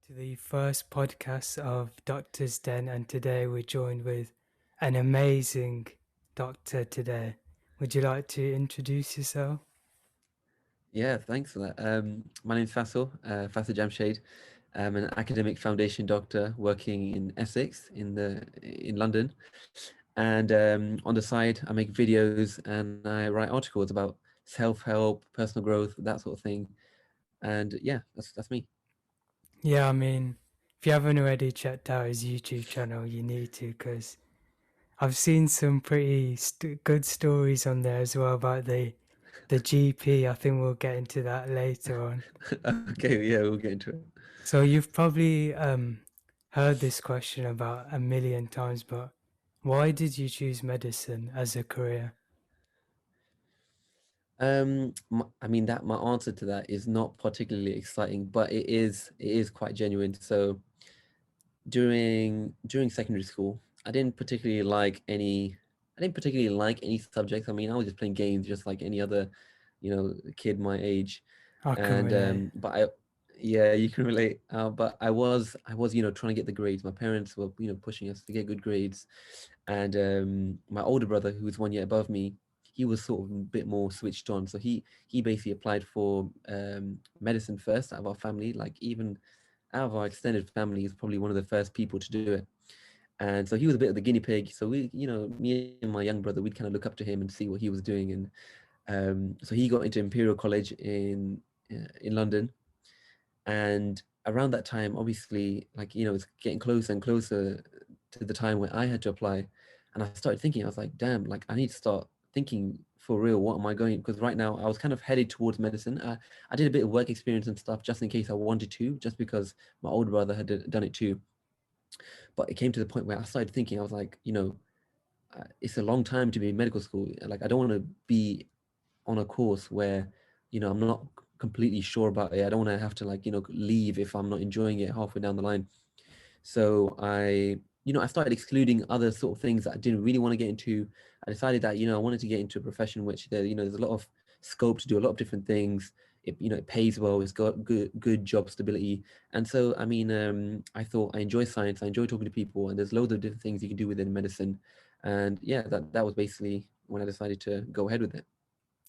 to the first podcast of Doctor's Den, and today we're joined with an amazing doctor today. Would you like to introduce yourself? Yeah, thanks for that. My name's Faisal Jamshaid. I'm an academic foundation doctor working in Essex in London, and on the side I make videos and I write articles about self-help, personal growth, that sort of thing. And yeah, that's me. Yeah, I mean, if you haven't already checked out his YouTube channel, you need to, because I've seen some pretty good stories on there as well about the GP. I think we'll get into that later on. Okay, yeah, we'll get into it. So you've probably heard this question about a million times, but why did you choose medicine as a career? I mean that my answer to that is not particularly exciting, but it is quite genuine. So during secondary school, I didn't particularly like any subjects. I mean, I was just playing games just like any other, kid my age. I can And relate. but I yeah, you can relate. But I was trying to get the grades. My parents were pushing us to get good grades. And my older brother, who was 1 year above me, he was sort of a bit more switched on. So he basically applied for medicine first out of our family. Like, even out of our extended family, is probably one of the first people to do it. And so he was a bit of the guinea pig. So me and my young brother, we'd kind of look up to him and see what he was doing. And so he got into Imperial College in London. And around that time, obviously, like, it's getting closer and closer to the time where I had to apply. And I started thinking, I was like, damn, like, I need to start thinking for real. What am I going? Because right now I was kind of headed towards medicine. I did a bit of work experience and stuff just in case I wanted to, just because my older brother had done it too. But it came to the point where I started thinking, I was like, it's a long time to be in medical school. Like, I don't want to be on a course where I'm not completely sure about it. I don't want to have to, like, leave if I'm not enjoying it halfway down the line. So I started excluding other sort of things that I didn't really want to get into. I decided that I wanted to get into a profession which there's a lot of scope to do a lot of different things. It pays well. It's got good job stability. And so, I mean, I thought, I enjoy science. I enjoy talking to people, and there's loads of different things you can do within medicine. And yeah, that was basically when I decided to go ahead with it.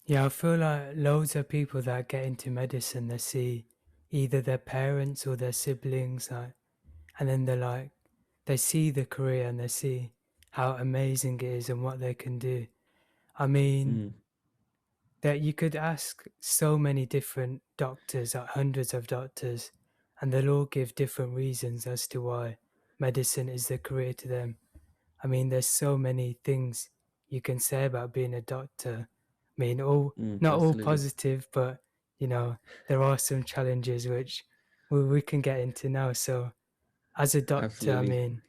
Yeah, I feel like loads of people that get into medicine, they see either their parents or their siblings, like, and then they see the career and they see how amazing it is and what they can do. I mean, Mm, that you could ask so many different doctors, like hundreds of doctors, and they'll all give different reasons as to why medicine is the career to them. I mean, there's so many things you can say about being a doctor. I mean, all not all absolutely, positive, but you know, there are some challenges which we can get into now. So, as a doctor, I absolutely, mean,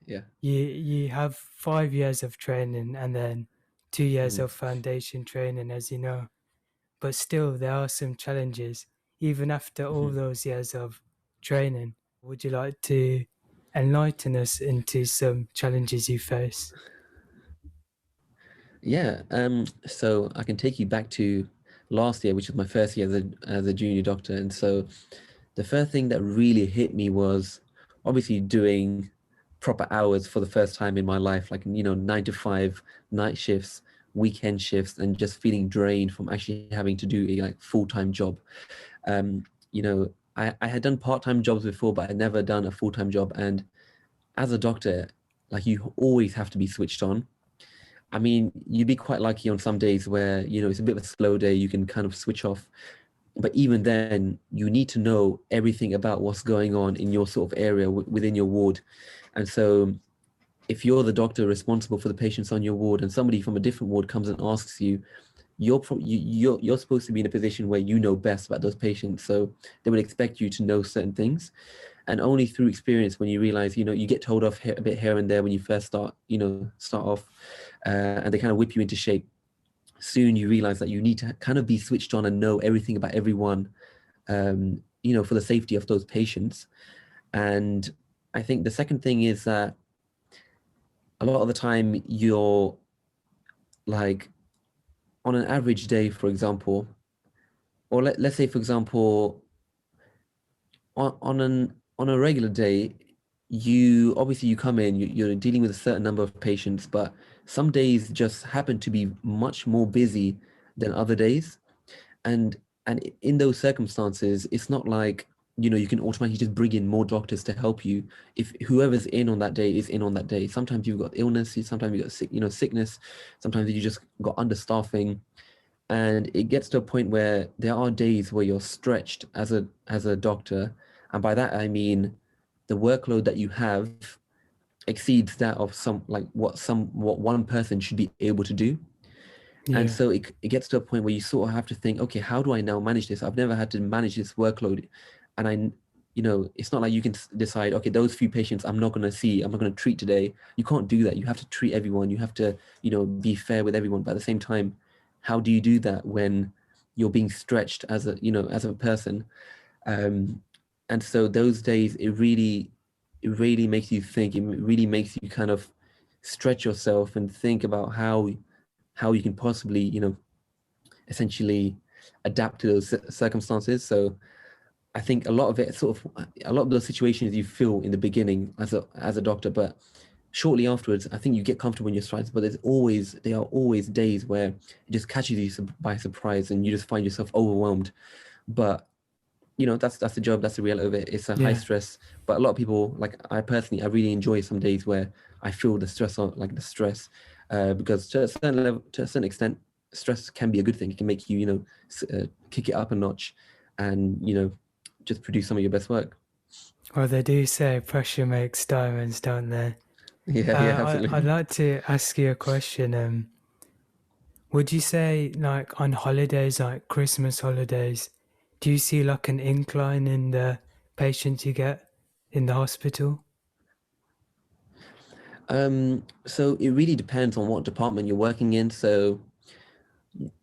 yeah. you have 5 years of training and then 2 years Mm, of foundation training, as you know. But still, there are some challenges, even after all mhm. those years of training. Would you like to enlighten us into some challenges you face? Yeah, so I can take you back to last year, which was my first year as a junior doctor. And so the first thing that really hit me was obviously doing proper hours for the first time in my life, like, 9 to 5 night shifts, weekend shifts, and just feeling drained from actually having to do a, like, full-time job. I had done part-time jobs before, but I had never done a full-time job. And as a doctor, like, you always have to be switched on. I mean, you'd be quite lucky on some days where, it's a bit of a slow day, you can kind of switch off. But even then, you need to know everything about what's going on in your sort of area within your ward. And so, if you're the doctor responsible for the patients on your ward and somebody from a different ward comes and asks you, you're supposed to be in a position where you know best about those patients. So they would expect you to know certain things. And only through experience, when you realize, you get told off a bit here and there when you first start off, and they kind of whip you into shape. Soon you realize that you need to kind of be switched on and know everything about everyone, for the safety of those patients. And I think the second thing is that a lot of the time you're, like, on an average day, for example, or let's say, for example, on on a regular day, you obviously you come in, you're dealing with a certain number of patients, but some days just happen to be much more busy than other days. And in those circumstances, it's not like, you can automatically just bring in more doctors to help you. If whoever's in on that day is in on that day. Sometimes you've got illness, sometimes you've got sickness, sometimes you just got understaffing. And it gets to a point where there are days where you're stretched as a doctor, and by that I mean the workload that you have exceeds that of what one person should be able to do. And Yeah. so it gets to a point where you sort of have to think, okay, how do I now manage this? I've never had to manage this workload. And it's not like you can decide, okay, those few patients I'm not going to see, I'm not going to treat today. You can't do that. You have to treat everyone. You have to, be fair with everyone. But at the same time, how do you do that when you're being stretched as a person? Um, and so those days, it really makes you think. It really makes you kind of stretch yourself and think about how you can possibly, essentially adapt to those circumstances. So I think a lot of those situations you feel in the beginning as a doctor, but shortly afterwards, I think you get comfortable in your strides. But there are always days where it just catches you by surprise, and you just find yourself overwhelmed. But that's the job. That's the reality of it. It's a high Yeah. stress. But a lot of people, like I personally, I really enjoy some days where I feel the stress on like the stress, because to a certain level, to a certain extent, stress can be a good thing. It can make you, kick it up a notch, and just produce some of your best work. Well, they do say pressure makes diamonds, don't they? Yeah, yeah, I'd absolutely. like to ask you a question. Would you say, like, on holidays, like Christmas holidays, do you see like an incline in the patients you get in the hospital? So it really depends on what department you're working in. So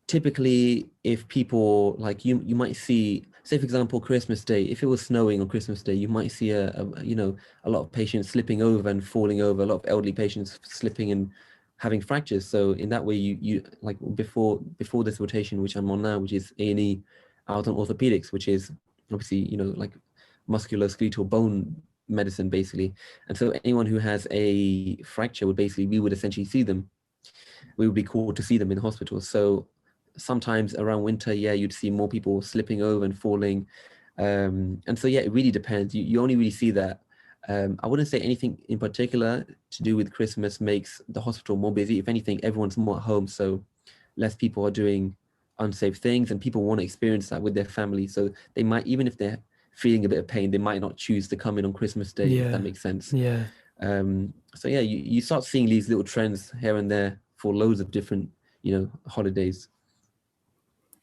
typically, if people like you might see, say for example, Christmas Day. If it was snowing on Christmas Day, you might see a lot of patients slipping over and falling over, a lot of elderly patients slipping and having fractures. So in that way, you like before this rotation, which I'm on now, which is A&E out on orthopedics, which is obviously like musculoskeletal bone medicine basically. And so anyone who has a fracture would basically, we would essentially see them, we would be called to see them in hospitals. So sometimes around winter, yeah, you'd see more people slipping over and falling. And so, yeah, it really depends. You only really see that. I wouldn't say anything in particular to do with Christmas makes the hospital more busy. If anything, everyone's more at home, so less people are doing unsafe things, and people want to experience that with their family. So they might, even if they're feeling a bit of pain, they might not choose to come in on Christmas Day, if that Yeah, makes sense. yeah. So yeah, you start seeing these little trends here and there for loads of different, holidays.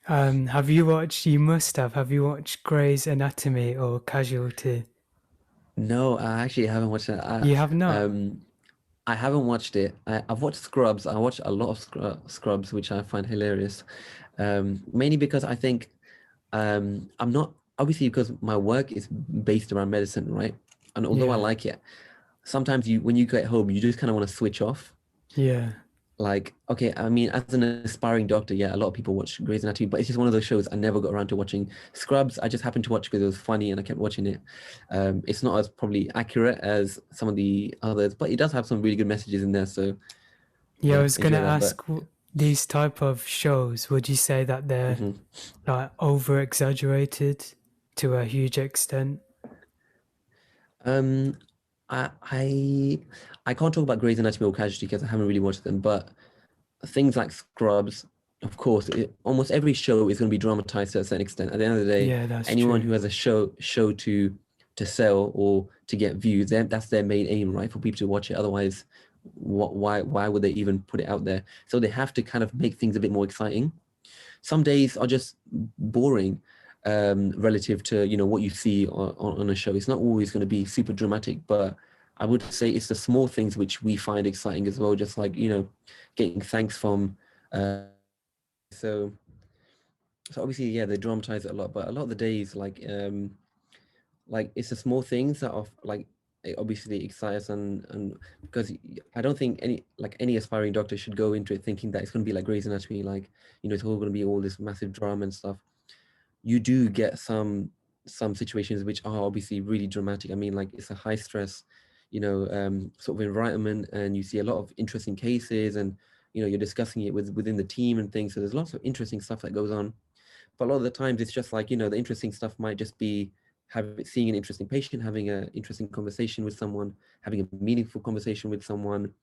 Have you watched? You must have you watched Grey's Anatomy or Casualty? No, I actually haven't watched it. You have not. I haven't watched it. I've watched Scrubs. I watched a lot of Scrubs, which I find hilarious. Mainly because I think I'm not, obviously because my work is based around medicine, right? And although I Yeah, like it, sometimes when you get home, you just kind of want to switch off. yeah, Like, okay, I mean, as an aspiring doctor, yeah, a lot of people watch Grey's Anatomy, but it's just one of those shows I never got around to watching. Scrubs, I just happened to watch because it was funny and I kept watching it. It's not as probably accurate as some of the others, but it does have some really good messages in there. So yeah. I yeah, was gonna enjoy that. But ask, these type of shows. Would you say that they're mhm. like over exaggerated to a huge extent? um, I, I I can't talk about Grey's Anatomy or Casualty because I haven't really watched them, but things like Scrubs, of course, almost every show is going to be dramatized to a certain extent. At the end of the day, Yeah, that's anyone true. who has a show to sell or to get views, that's their main aim, right? For people to watch it. Otherwise, why would they even put it out there? So they have to kind of make things a bit more exciting. Some days are just boring. Relative to what you see on a show, it's not always going to be super dramatic, but I would say it's the small things which we find exciting as well. Just like getting thanks from so so obviously, yeah, they dramatize it a lot, but a lot of the days, like it's the small things that are like it obviously excite us, and because I don't think any aspiring doctor should go into it thinking that it's going to be like Grey's Anatomy, like it's all going to be all this massive drama and stuff. You do get some some situations which are obviously really dramatic. I mean, like it's a high stress, sort of environment, and you see a lot of interesting cases, and you're discussing it within the team and things. So there's lots of interesting stuff that goes on. But a lot of the times, it's just like the interesting stuff might just be seeing an interesting patient, having an interesting conversation with someone, having a meaningful conversation with someone,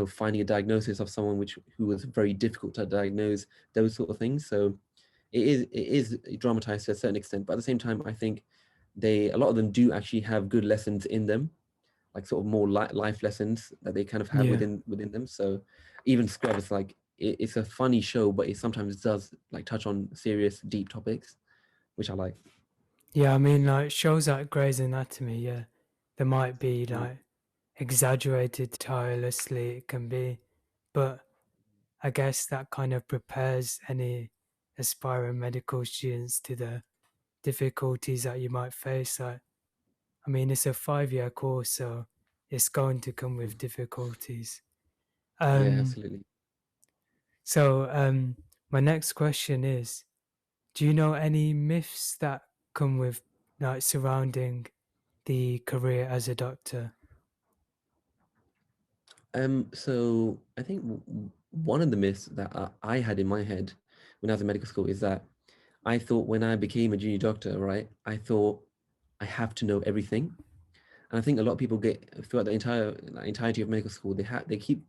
finding a diagnosis of someone who was very difficult to diagnose, those sort of things. So it is dramatized to a certain extent, but at the same time, I think a lot of them do actually have good lessons in them, like sort of more life lessons that they kind of have Yeah. within them. So even Scrubs, like it's a funny show, but it sometimes does like touch on serious, deep topics, which I like. Yeah, I mean, like shows like Grey's Anatomy, yeah, there might be Mm. like exaggerated tirelessly it can be, but I guess that kind of prepares any aspiring medical students to the difficulties that you might face. Like, I mean, it's a 5 year course, so it's going to come with difficulties. Yeah, Um, absolutely. so my next question is, do you know any myths that come with like surrounding the career as a doctor? So I think one of the myths that I had in my head when I was in medical school is that I thought when I became a junior doctor, right, I thought I have to know everything. And I think a lot of people get throughout the entirety of medical school, they keep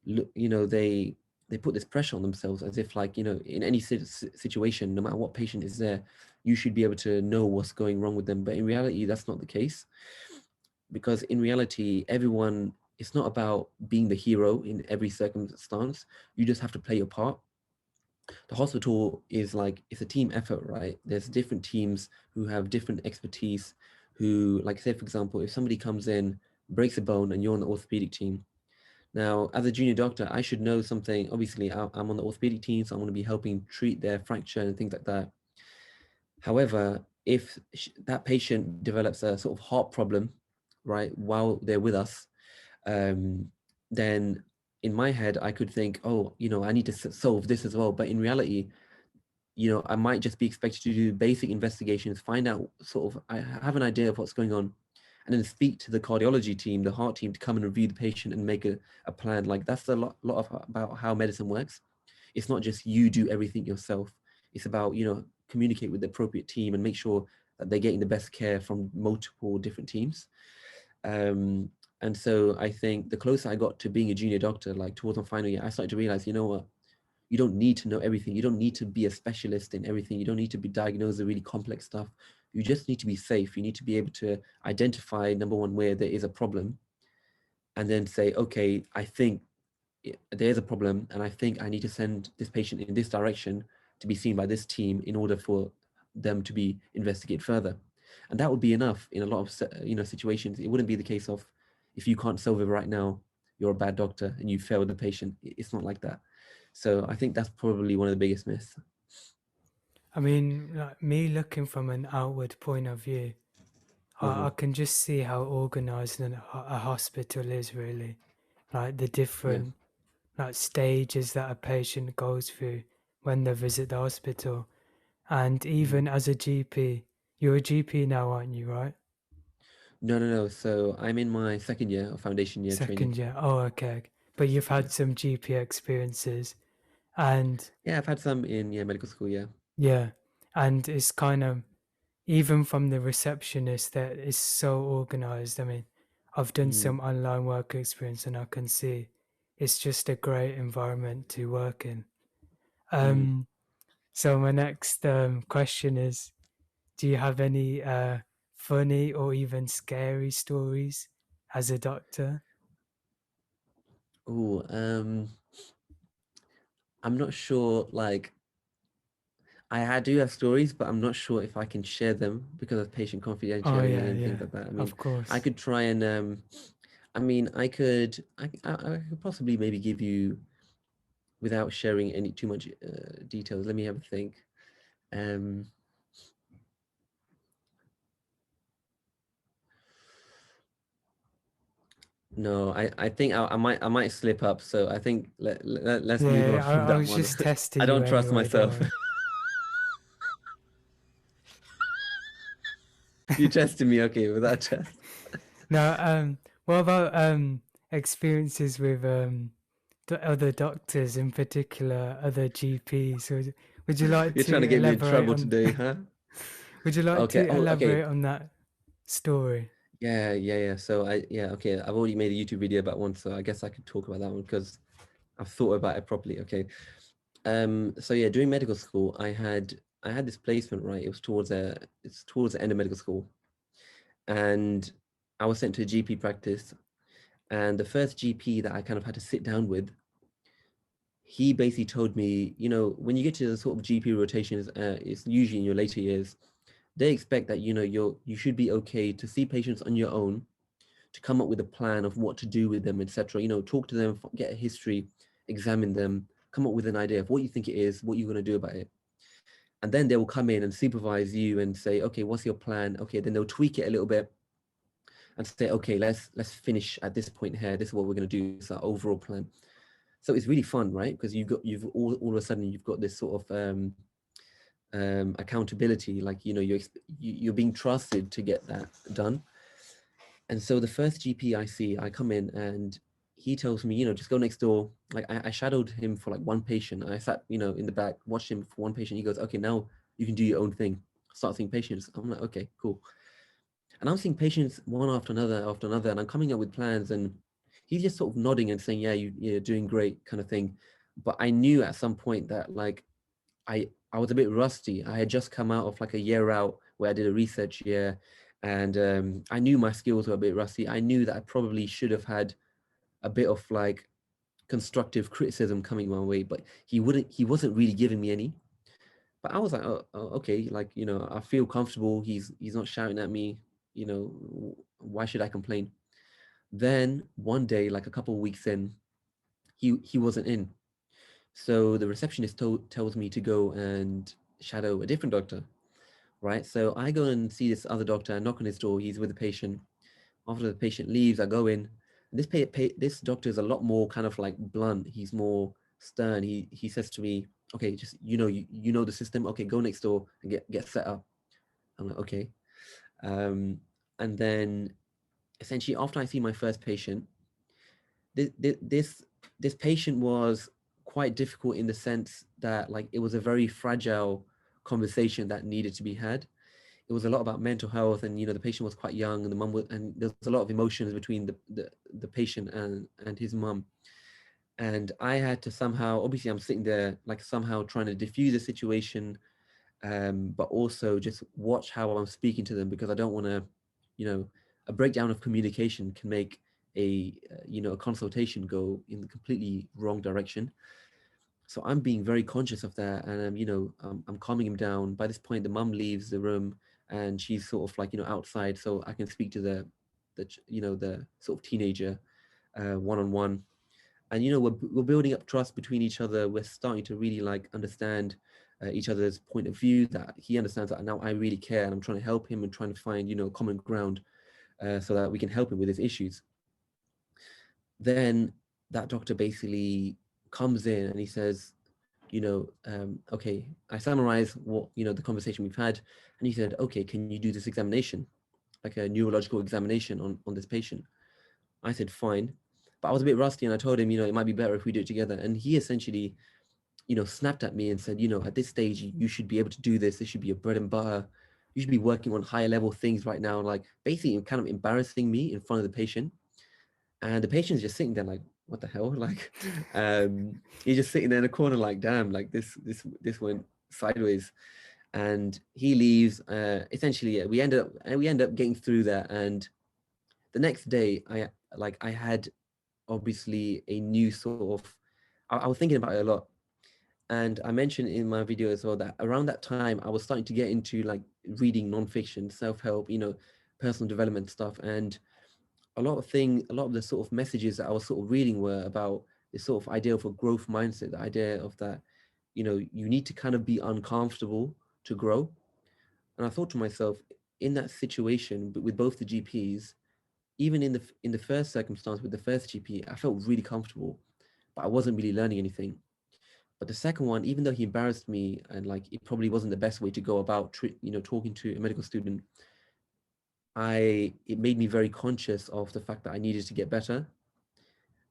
they put this pressure on themselves as if like in any situation, no matter what patient is there, you should be able to know what's going wrong with them. But in reality, that's not the case, because in reality, everyone, it's not about being the hero in every circumstance. You just have to play your part. The hospital is like, it's a team effort, right? There's different teams who have different expertise, who, like, say for example, if somebody comes in, breaks a bone, and you're on the orthopedic team. Now, as a junior doctor, I should know something. Obviously, I'm on the orthopedic team, so I'm going to be helping treat their fracture and things like that. However, if that patient develops a sort of heart problem, right, while they're with us, um, then in my head, I could think, oh, I need to solve this as well. But in reality, I might just be expected to do basic investigations, find out sort of, I have an idea of what's going on, and then speak to the cardiology team, the heart team, to come and review the patient and make a plan. Like that's a lot of about how medicine works. It's not just you do everything yourself. It's about, communicate with the appropriate team and make sure that they're getting the best care from multiple different teams. Um, and so I think the closer I got to being a junior doctor, like towards my final year, I started to realize, you know what, you don't need to know everything. You don't need to be a specialist in everything. You don't need to be diagnosed with really complex stuff. You just need to be safe. You need to be able to identify, number one, where there is a problem, and then say, okay, I think there's a problem, and I think I need to send this patient in this direction to be seen by this team in order for them to be investigated further. And that would be enough in a lot of situations. It wouldn't be the case of, if you can't solve it right now, you're a bad doctor and you failed the patient. It's not like that. So I think that's probably one of the biggest myths. I mean, like me looking from an outward point of view, I Hmm. can just see how organized a hospital is really. Like the Yeah. different like stages that a patient goes through when they visit the hospital. And Mhm. even as a GP, you're a GP now, aren't you, right? No, no, no. So I'm in my second year of foundation year training. Second year. Oh, okay. But you've Yeah. had some GP experiences and Yeah, I've had some in medical school. Yeah. yeah, and it's kind of even from the receptionist that is so organized. I mean, I've done Mm. some online work experience and I can see it's just a great environment to work in. Mm. Um, so my next question is, do you have any funny or even scary stories as a doctor? Oh, I'm not sure. Like, I do have stories, but I'm not sure if I can share them because of patient Oh confidentiality yeah, and things yeah, like that. I mean, of I course. could try and I mean, I could possibly maybe give you, without sharing any too much details. Let me have a think. Um, no, I think I might slip up. So I think let's move on Yeah, from I that was one. just testing I you don't trust anyway. Don't myself. worry. You tested me, okay, with that test. Now, what about experiences with the other doctors, in particular other GPs? Would you like You're trying to to get me in elaborate trouble on? today, huh? Would you like Okay. to Oh, okay. elaborate on that story? Yeah. So okay. I've already made a YouTube video about one, so I guess I could talk about that one because I've thought about it properly. Okay. So yeah, during medical school, I had this placement, right? It's towards the end of medical school, and I was sent to a GP practice, and the first GP that I kind of had to sit down with, he basically told me, when you get to the sort of GP rotations, it's usually in your later years, they expect that you should be okay to see patients on your own, to come up with a plan of what to do with them, etc. Talk to them, get a history, examine them, come up with an idea of what you think it is, what you're going to do about it. And then they will come in and supervise you and say, okay, what's your plan? Okay, then they'll tweak it a little bit and say, okay, let's finish at this point here. This is what we're going to do. This is our overall plan. So it's really fun, right? Because you've all of a sudden you've got this sort of accountability, like you're being trusted to get that done. And so the first GP I see, I come in and he tells me, just go next door. Like I shadowed him for like one patient. I sat, in the back, watched him for one patient. He goes, okay, now you can do your own thing. Start seeing patients. I'm like, okay, cool. And I'm seeing patients one after another, and I'm coming up with plans. And he's just sort of nodding and saying, yeah, you're doing great, kind of thing. But I knew at some point that like I was a bit rusty. I had just come out of like a year out where I did a research year, and I knew my skills were a bit rusty. I knew that I probably should have had a bit of like constructive criticism coming my way, but he wasn't really giving me any. But I was like, oh, okay, like I feel comfortable. He's not shouting at me. Why should I complain? Then one day, like a couple of weeks in, he wasn't in. So the receptionist tells me to go and shadow a different doctor, right? So I go and see this other doctor, I knock on his door, he's with the patient. After the patient leaves, I go in. This doctor is a lot more kind of like blunt. He's more stern. He says to me, okay, just you know the system. Okay, go next door and get set up. I'm like, okay. Um, and then essentially after I see my first patient, this this this patient was quite difficult in the sense that like it was a very fragile conversation that needed to be had. It was a lot about mental health, and the patient was quite young, and the mum was, and there was a lot of emotions between the patient and his mum. And I had to somehow, obviously I'm sitting there like somehow trying to diffuse the situation, but also just watch how I'm speaking to them, because I don't want to, you know, a breakdown of communication can make a consultation go in the completely wrong direction. So I'm being very conscious of that, and I'm calming him down. By this point, the mum leaves the room, and she's sort of like outside, so I can speak to the sort of teenager one on one. And we're building up trust between each other. We're starting to really like understand each other's point of view. That he understands that now I really care, and I'm trying to help him and trying to find common ground so that we can help him with his issues. Then that doctor basically comes in and he says, okay, I summarize what, the conversation we've had. And he said, okay, can you do this examination, like a neurological examination on this patient? I said, fine. But I was a bit rusty and I told him, it might be better if we do it together. And he essentially, snapped at me and said, at this stage, you should be able to do this. This should be your bread and butter. You should be working on higher level things right now. Like basically kind of embarrassing me in front of the patient. And the patient's just sitting there like, what the hell? Like, he's just sitting there in a corner like, damn, like this went sideways. And he leaves. Essentially, we end up getting through that. And the next day, I had obviously a new sort of. I was thinking about it a lot, and I mentioned in my video as well that around that time I was starting to get into like reading nonfiction, self-help, personal development stuff, and a lot of the sort of messages that I was sort of reading were about this sort of idea of a growth mindset, the idea of that, you need to kind of be uncomfortable to grow. And I thought to myself, in that situation, but with both the GPs, even in the first circumstance with the first GP, I felt really comfortable, but I wasn't really learning anything. But the second one, even though he embarrassed me and like it probably wasn't the best way to go about, talking to a medical student, it made me very conscious of the fact that I needed to get better,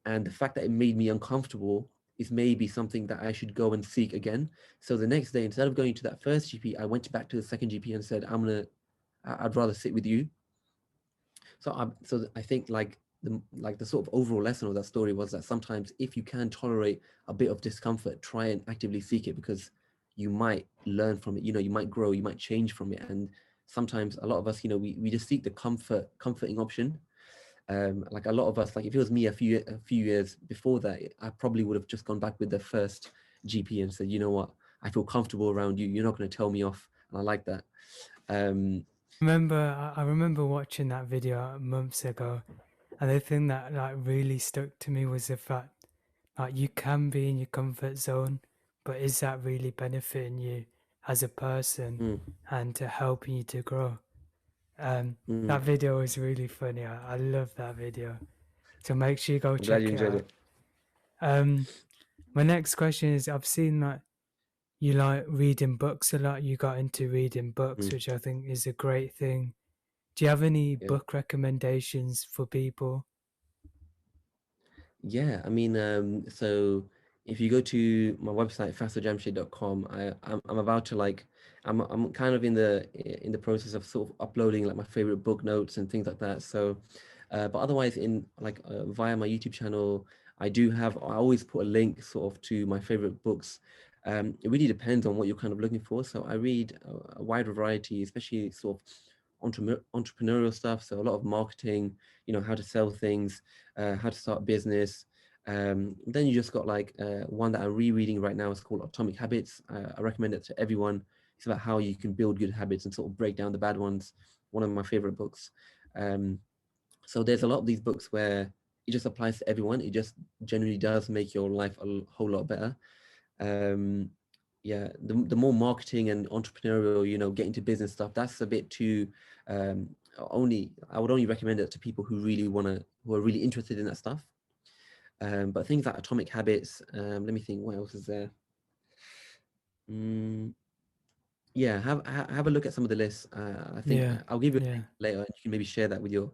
and the fact that it made me uncomfortable is maybe something that I should go and seek again. So the next day, instead of going to that first GP, I went back to the second GP and said, I'd rather sit with you. So I think like the sort of overall lesson of that story was that sometimes if you can tolerate a bit of discomfort, try and actively seek it, because you might learn from it. You might grow, you might change from it. And sometimes a lot of us, we just seek the comforting option. Like a lot of us, like if it was me a few years before that, I probably would have just gone back with the first GP and said, you know what, I feel comfortable around you. You're not going to tell me off, and I like that. Um, I remember watching that video months ago, and the thing that like really stuck to me was the fact like you can be in your comfort zone, but is that really benefiting you as a person mm, and to helping you to grow? mm. That video was really funny. I love that video. So make sure you go I'm glad you check it enjoyed out. it. Um, my next question is I've seen that you like reading books a lot. You got into reading books, Mm, which I think is a great thing. Do you have any yeah. book recommendations for people? Yeah, I mean, so if you go to my website, faisaljamshaid.com, I'm about to like, I'm kind of in the process of sort of uploading like my favorite book notes and things like that. So, but otherwise, in like via my YouTube channel, I always put a link sort of to my favorite books. It really depends on what you're kind of looking for. So I read a wide variety, especially sort of entrepreneurial stuff. So a lot of marketing, how to sell things, how to start business. Then you just got like one that I'm rereading right now. It's called Atomic Habits. I recommend it to everyone. It's about how you can build good habits and sort of break down the bad ones. One of my favorite books. Um, so there's a lot of these books where it just applies to everyone. It just generally does make your life whole lot better. Um, yeah, the more marketing and entrepreneurial, get into business stuff, that's a bit too only I would only recommend it to people who are really interested in that stuff. But things like Atomic Habits, let me think, what else is there? Mm, yeah, have a look at some of the lists. I think Yeah, I'll give you a link yeah, later, and you can maybe share that with your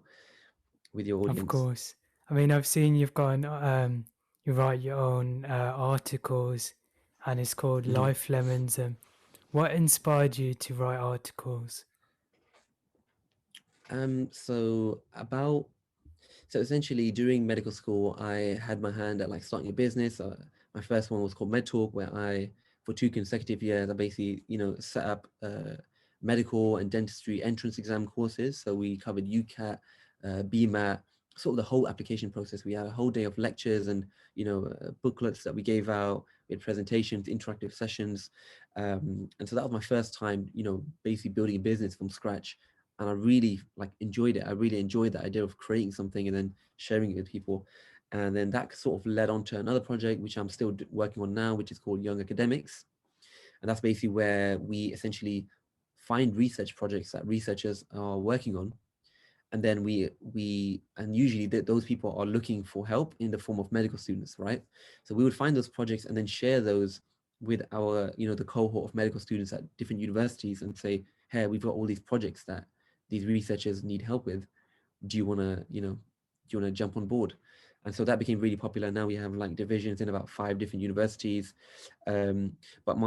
of audience. course. I mean, I've seen you've got you write your own articles, and it's called Mhm. Life Lemons. What inspired you to write articles? So essentially during medical school, I had my hand at like starting a business. My first one was called MedTalk, where for 2 consecutive years, I basically, set up medical and dentistry entrance exam courses. So we covered UCAT, BMAT, sort of the whole application process. We had a whole day of lectures and, booklets that we gave out. We had presentations, interactive sessions. And so that was my first time, basically building a business from scratch, and I really like enjoyed it. I really enjoyed the idea of creating something and then sharing it with people. And then that sort of led on to another project, which I'm still working on now, which is called Young Academics. And that's basically where we essentially find research projects that researchers are working on, and then and usually those people are looking for help in the form of medical students, right? So we would find those projects and then share those with our, the cohort of medical students at different universities and say, hey, we've got all these projects that these researchers need help with. Do you want to, jump on board? And so that became really popular. Now we have like divisions in about 5 different universities. But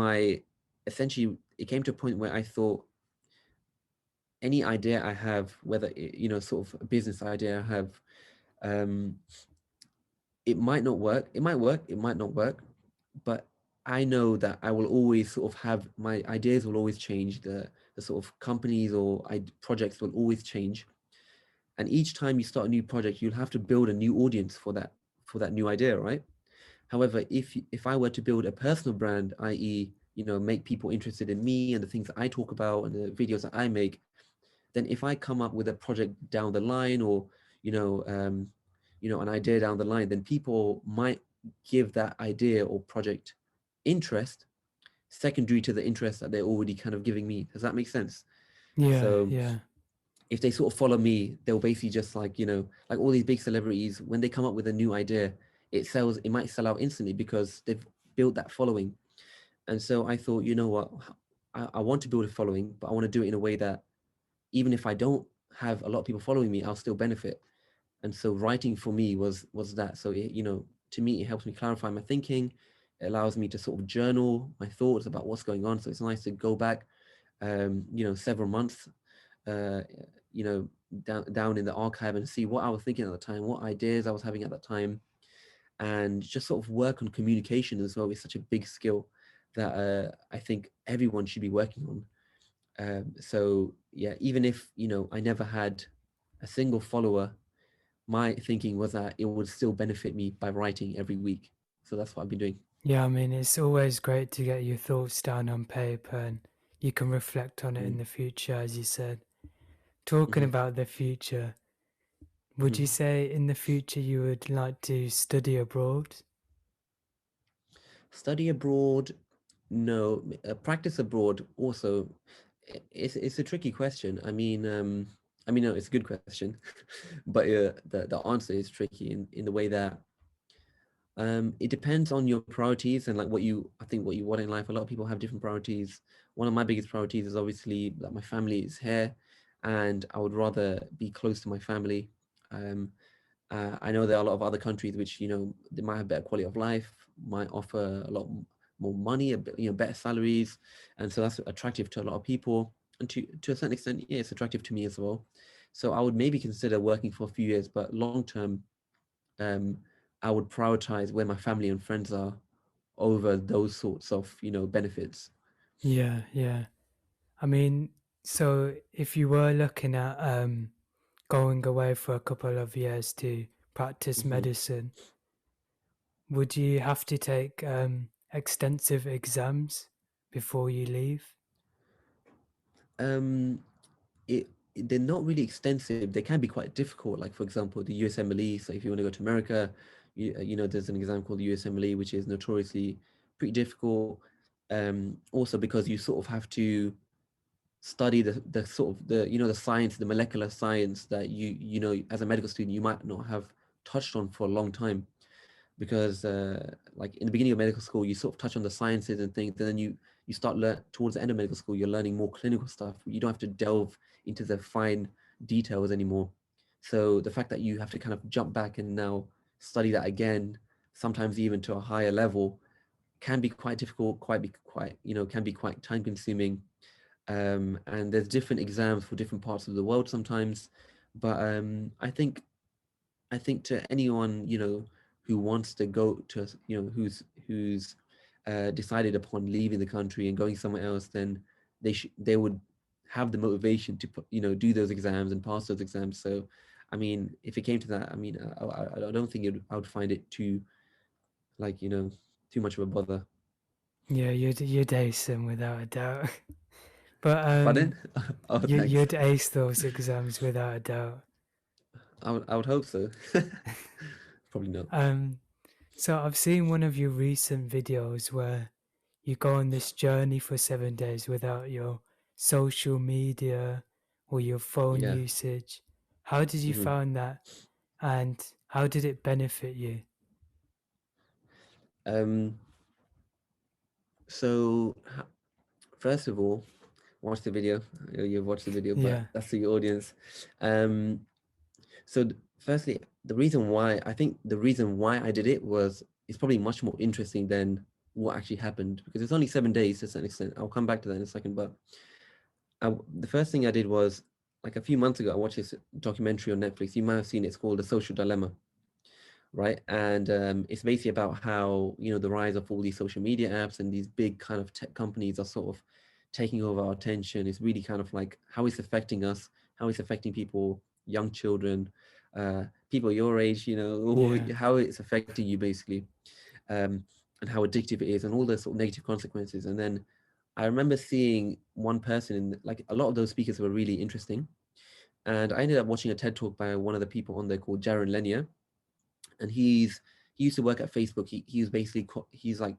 essentially it came to a point where I thought any idea I have, whether sort of a business idea I have, um, it might not work. It might work. It might not work. But I know that I will always sort of have my ideas will always change. The sort of companies or projects will always change. And each time you start a new project, you'll have to build a new audience for that new idea, right? However, if I were to build a personal brand, i.e., make people interested in me and the things that I talk about and the videos that I make, then if I come up with a project down the line, or an idea down the line, then people might give that idea or project interest secondary to the interest that they're already kind of giving me. Does that make sense? Yeah, So yeah, if they sort of follow me, they'll basically just like, like all these big celebrities, when they come up with a new idea, it might sell out instantly because they've built that following. And so I thought, you know what, I want to build a following, but I want to do it in a way that even if I don't have a lot of people following me, I'll still benefit. And so writing for me was that. So it, to me, it helps me clarify my thinking. It allows me to sort of journal my thoughts about what's going on. So it's nice to go back, several months, uh, you know, down in the archive and see what I was thinking at the time, what ideas I was having at that time, and just sort of work on communication as well. Is such a big skill that I think everyone should be working on. So yeah, even if I never had a single follower, my thinking was that it would still benefit me by writing every week. So that's what I've been doing. Yeah, I mean, it's always great to get your thoughts down on paper and you can reflect on it in Mm-hmm. the future, as you said. Talking Mm-hmm. about the future, would Mm-hmm. you say in the future you would like to study abroad? Study abroad, no. Practice abroad also. It's a tricky question. I mean, no, it's a good question, but the answer is tricky in the way that it depends on your priorities and like I think what you want in life. A lot of people have different priorities. One of my biggest priorities is obviously that my family is here, and I would rather be close to my family. Um, I know there are a lot of other countries which they might have better quality of life, might offer a lot more money, a bit, better salaries, and so that's attractive to a lot of people. And to a certain extent, yeah, it's attractive to me as well. So I would maybe consider working for a few years, but long term, um, I would prioritize where my family and friends are over those sorts of benefits. Yeah, yeah. I mean, so if you were looking at going away for a couple of years to practice Hmm. medicine, would you have to take extensive exams before you leave? Um, they're not really extensive. They can be quite difficult. Like for example, the USMLE. So if you want to go to America, there's an exam called the USMLE, which is notoriously pretty difficult. Also because you sort of have to study the sort of the science, the molecular science that as a medical student you might not have touched on for a long time, because like in the beginning of medical school you sort of touch on the sciences and things, and then you start learn towards the end of medical school you're learning more clinical stuff. You don't have to delve into the fine details anymore. So the fact that you have to kind of jump back and now study that again, sometimes even to a higher level, can be quite difficult, can be quite time consuming. And there's different exams for different parts of the world sometimes. But I think to anyone who wants to go to who's decided upon leaving the country and going somewhere else, then they would have the motivation to do those exams and pass those exams. So, I mean, if it came to that, I mean, I don't think I would find it too like too much of a bother. Yeah, you'd ace them without a doubt. But Pardon? Oh, thanks. you'd ace those exams without a doubt. I would hope so. Probably not. Um, so I've seen one of your recent videos where you go on this journey for 7 days without your social media or your phone Yeah. usage. How did you Hmm. find that, and how did it benefit you? Um. So first of all, watch the video. You've watched the video, but Yeah, that's to your audience. Um. So firstly, the reason why I did it was it's probably much more interesting than what actually happened, because it's only 7 days to a certain extent. I'll come back to that in a second. But the first thing I did was, like, a few months ago, I watched this documentary on Netflix. You might have seen it. It's called The Social Dilemma, right? And it's basically about how the rise of all these social media apps and these big kind of tech companies are sort of taking over our attention. It's really kind of like how it's affecting us, how it's affecting people, young children, people your age, or yeah, how it's affecting you basically, um, and how addictive it is, and all the sort of negative consequences. And then I remember seeing one person like a lot of those speakers were really interesting, and I ended up watching a TED talk by one of the people on there called Jaron Lanier, and he used to work at Facebook. He's basically he's like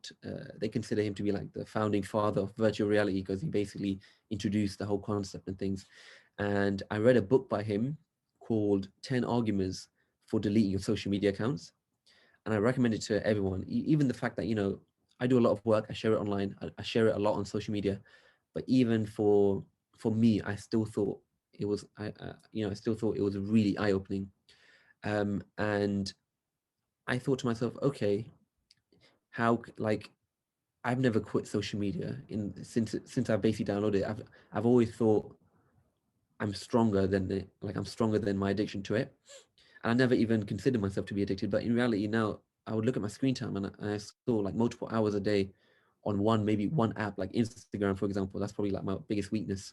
they consider him to be like the founding father of virtual reality, because he basically introduced the whole concept and things. And I read a book by him called 10 Arguments for Deleting Your Social Media Accounts, and I recommend it to everyone. Even the fact that I do a lot of work, I share it online, I share it a lot on social media, but even for me, I still thought it was I still thought it was really eye opening. And I thought to myself, okay, like I've never quit social media in since I basically downloaded it. I've always thought I'm stronger than my addiction to it. And I never even considered myself to be addicted. But in reality, now I would look at my screen time and I saw like multiple hours a day on maybe one app, like Instagram, for example. That's probably like my biggest weakness.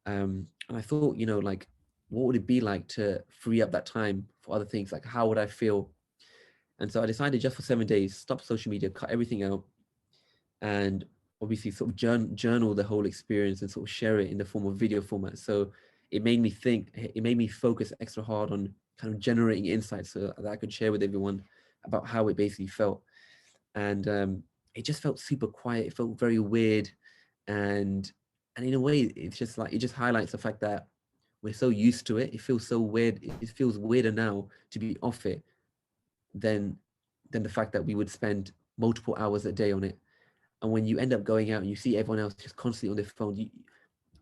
And I thought, like, what would it be like to free up that time for other things? Like, how would I feel? And so I decided just for 7 days, stop social media, cut everything out, and obviously sort of journal the whole experience and sort of share it in the form of video format. So it made me focus extra hard on kind of generating insights so that I could share with everyone about how it basically felt. And it just felt super quiet. It felt very weird. And in a way, it's just like, it just highlights the fact that we're so used to it. It feels so weird. It feels weirder now to be off it than the fact that we would spend multiple hours a day on it. And when you end up going out and you see everyone else just constantly on their phone,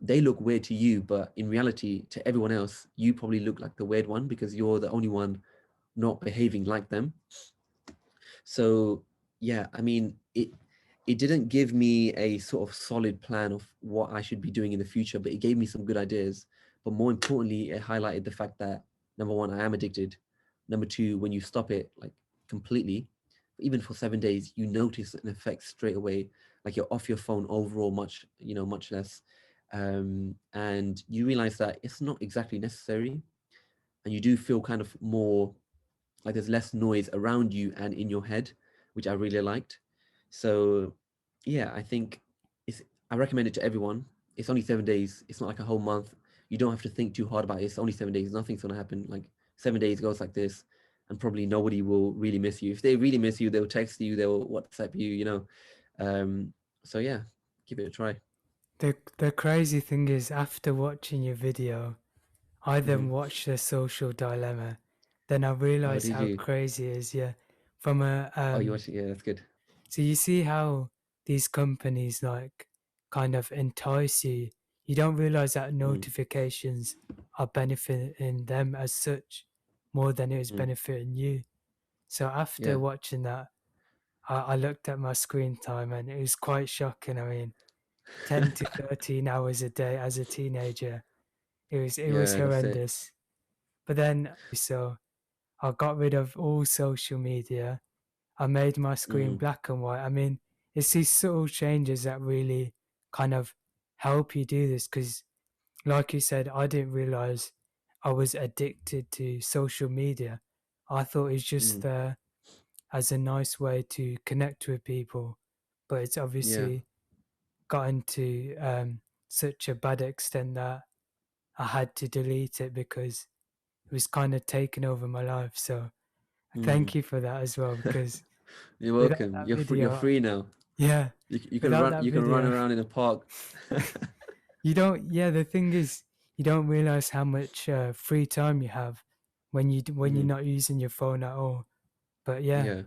they look weird to you, but in reality, to everyone else, you probably look like the weird one because you're the only one not behaving like them. So yeah, I mean, it didn't give me a sort of solid plan of what I should be doing in the future, but it gave me some good ideas. But more importantly, it highlighted the fact that, number one, I am addicted. Number two, when you stop it like completely, even for 7 days, you notice an effect straight away. Like you're off your phone overall much less. And you realize that it's not exactly necessary, and you do feel kind of more like there's less noise around you and in your head, which I really liked. So yeah, I recommend it to everyone. It's only 7 days. It's not like a whole month. You don't have to think too hard about it. It's only 7 days. Nothing's gonna happen. Like 7 days goes like this, and probably nobody will really miss you. If they really miss you, they'll text you, they'll WhatsApp you. Um, so yeah, give it a try. The crazy thing is, after watching your video, I Hmm. then watched the social dilemma. Then I Oh, realized did how you? crazy it is. Yeah, from a Oh, you watched it? Yeah, that's good. so you see how these companies like kind of entice you. You don't realize that Mm, notifications are benefiting them as such more than it is mm, benefiting you. So yeah. after watching that, I looked at my screen time and it was quite shocking. I mean, 10 to 13 hours a day as a teenager. It was Yeah, that's it. horrendous. But then so I got rid of all social media. I made my screen Mm, black and white. I mean, it's these subtle changes that really kind of help you do this because, like you said, I didn't realize I was addicted to social media. I thought it's just mm, there as a nice way to connect with people, but it's yeah. obviously gotten to such a bad extent that I had to delete it because it was kind of taking over my life. So Mm. thank you for that as well because You're without welcome. that You're free. You're video, free now. yeah, You can without run. that You can run video, around in a park. you don't. Yeah, the thing is, you don't realize how much free time you have when you're Hmm. not using your phone at all. But yeah, Yeah.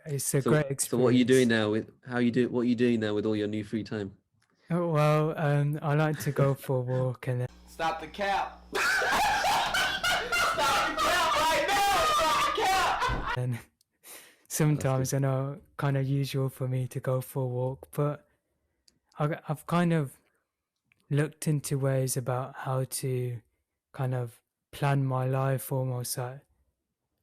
it's a So great what are you doing experience. now with how you do? What are you doing now with all your new free time? Oh, well, I like to go for a walk and Stop the cap. Stop the cap right now. Stop the cap. then Oh, that's good. sometimes I know kind of usual for me to go for a walk, but I've kind of looked into ways about how to kind of plan my life almost like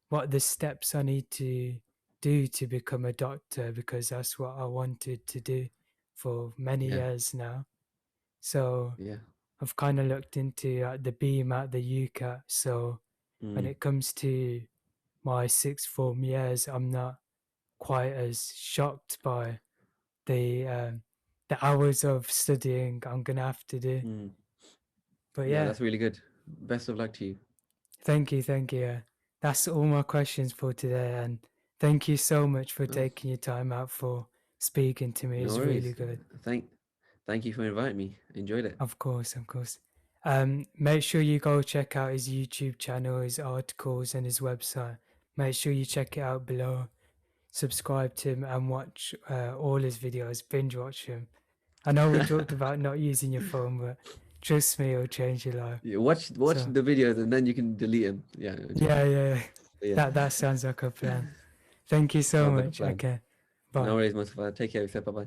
what the steps I need to do to become a doctor because that's what I wanted to do for many Yeah. years now. So Yeah. I've kind of looked into the BMAT, the UCAT. So when Mm, it comes to my sixth form years, I'm not quite as shocked by the um, the hours of studying I'm gonna have to do. mm. But Yeah, yeah, that's really good. Best of luck to you. thank you, thank you. That's all my questions for today, and thank you so much for Oh, taking your time out for speaking to me. no It's really worries. good. Thank Thank you for inviting me. Enjoyed it. Of course, of course. Make sure you go check out his YouTube channel, his articles, and his website. Make sure you check it out below. Subscribe to him and watch all his videos. Binge watch him. I know we talked about not using your phone, but Trust me, it'll change your life. Yeah, watch So- the videos and then you can delete them. Yeah. Yeah. That sounds like a plan. Thank you so Sounds like a much. plan. Okay. Bye. No worries, Mustafa. Take care of yourself. Bye bye.